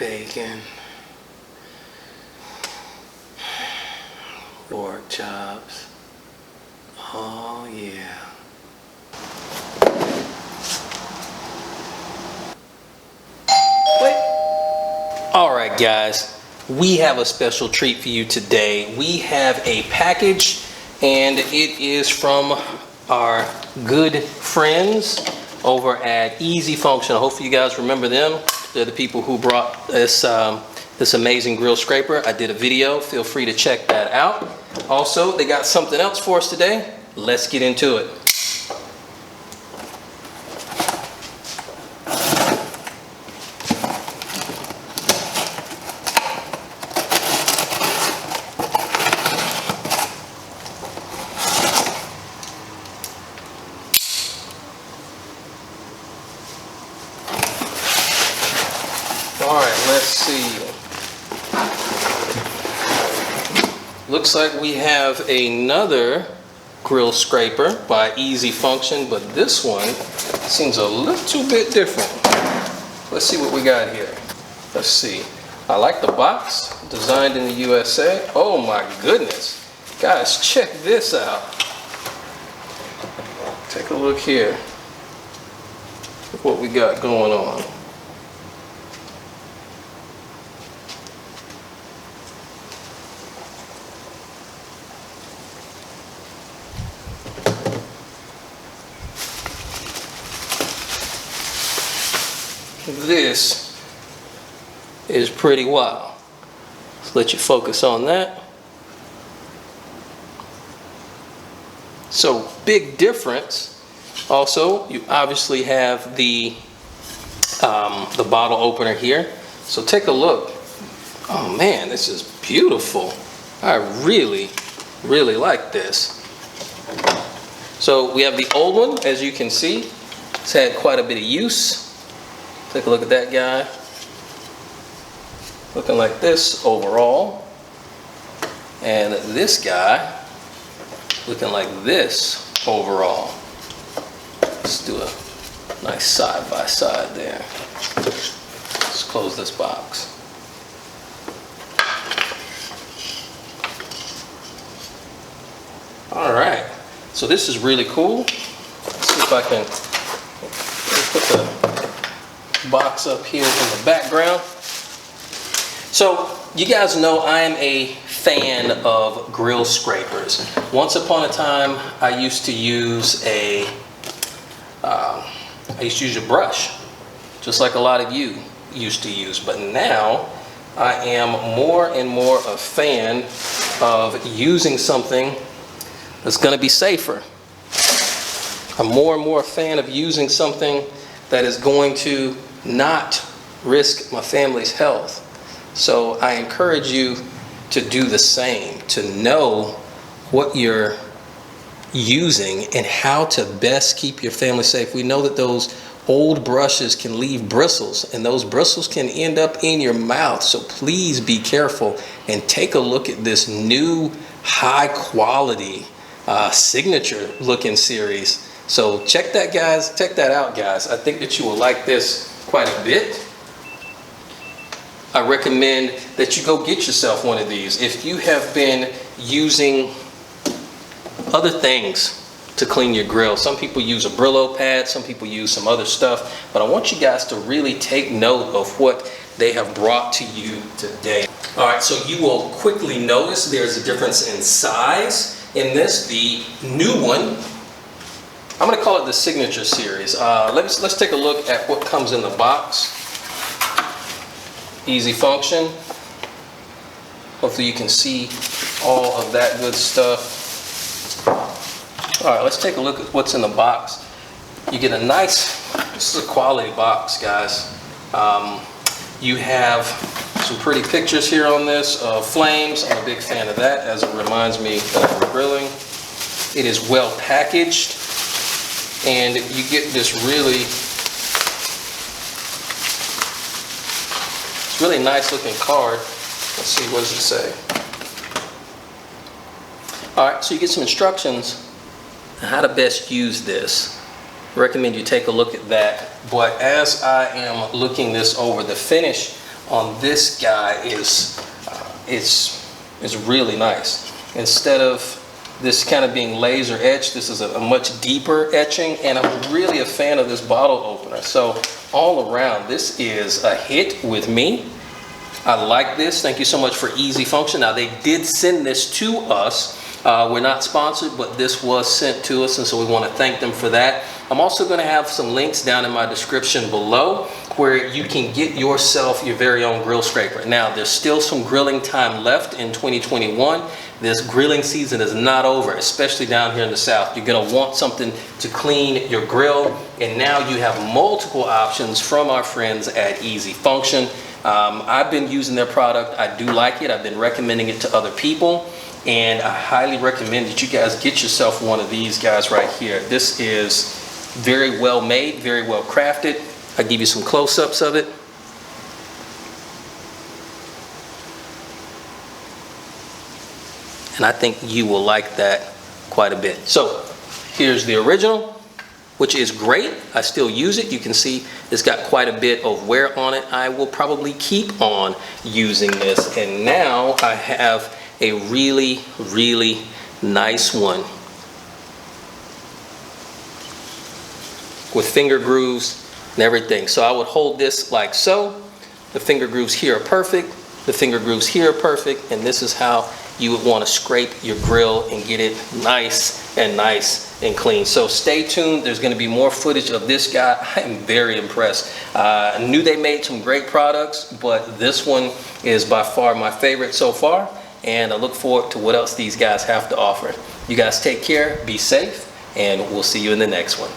bacon, pork chops. Oh yeah. Alright guys, we have a special treat for you today. We have a package and it is from our good friends over at Easy Function. Hopefully you guys remember them. They're the people who brought this amazing grill scraper. I did a video, feel free to check that out. Also, they got something else for us today. Let's get into it. Alright, let's see. Looks like we have another grill scraper by Easy Function, but this one seems a little bit different. Let's see what we got here. Let's see. I like the box, designed in the USA. Oh my goodness. Guys, check this out. Take a look here at what we got going on. This is pretty wild. Let's let you focus on that. So big difference. Also, you obviously have the bottle opener here. So take a look. Oh man, this is beautiful. I really like this. So we have the old one, as you can see. It's had quite a bit of use. Take a look at that guy. Looking like this overall. And this guy looking like this overall. Let's do a nice side by side there. Let's close this box. Alright, so this is really cool. Let's see if I can put the box up here in the background. So you guys know I am a fan of grill scrapers. Once upon a time I used to use a brush, just like a lot of you used to use, but now I am more and more a fan of using something that's going to be safer. I'm more and more a fan of using something that is going to not risk my family's health. So I encourage you to do the same, to know what you're using and how to best keep your family safe. We know that those old brushes can leave bristles, and those bristles can end up in your mouth. So please be careful and take a look at this new high quality signature looking series. So check that out guys. I think that you will like this quite a bit. I recommend that you go get yourself one of these. If you have been using other things to clean your grill, some people use a Brillo pad, some people use some other stuff, but I want you guys to really take note of what they have brought to you today. Alright, so you will quickly notice there's a difference in size in this. The new one, I'm going to call it the Signature Series. Let's take a look at what comes in the box. Easy Function. Hopefully you can see all of that good stuff. Alright, let's take a look at what's in the box. You get a nice, this is a quality box guys. You have some pretty pictures here on this of flames. I'm a big fan of that, as it reminds me that I'm grilling. It is well packaged. And you get this really nice looking card. Let's see, what does it say? Alright, so you get some instructions on how to best use this. I recommend you take a look at that. But as I am looking this over, the finish on this guy is really nice. Instead of this kind of being laser etched, this is a much deeper etching, and I'm really a fan of this bottle opener. So all around, this is a hit with me. I like this. Thank you so much for Easy Function. Now, they did send this to us. We're not sponsored, but this was sent to us, and so we want to thank them for that. I'm also going to have some links down in my description below where you can get yourself your very own grill scraper. Now, there's still some grilling time left in 2021. This grilling season is not over, especially down here in the South. You're going to want something to clean your grill, and now you have multiple options from our friends at Easy Function. I've been using their product. I do like it. I've been recommending it to other people, and I highly recommend that you guys get yourself one of these guys right here. This is very well made, very well crafted. I'll give you some close-ups of it. And I think you will like that quite a bit. So here's the original, which is great. I still use it. You can see it's got quite a bit of wear on it. I will probably keep on using this. And now I have a really, really nice one with finger grooves and everything. So I would hold this like so. The finger grooves here are perfect. The finger grooves here are perfect. And this is how you would want to scrape your grill and get it nice and clean. So stay tuned. There's going to be more footage of this guy. I am very impressed. I knew they made some great products, but this one is by far my favorite so far, and I look forward to what else these guys have to offer. You guys take care, be safe, and we'll see you in the next one.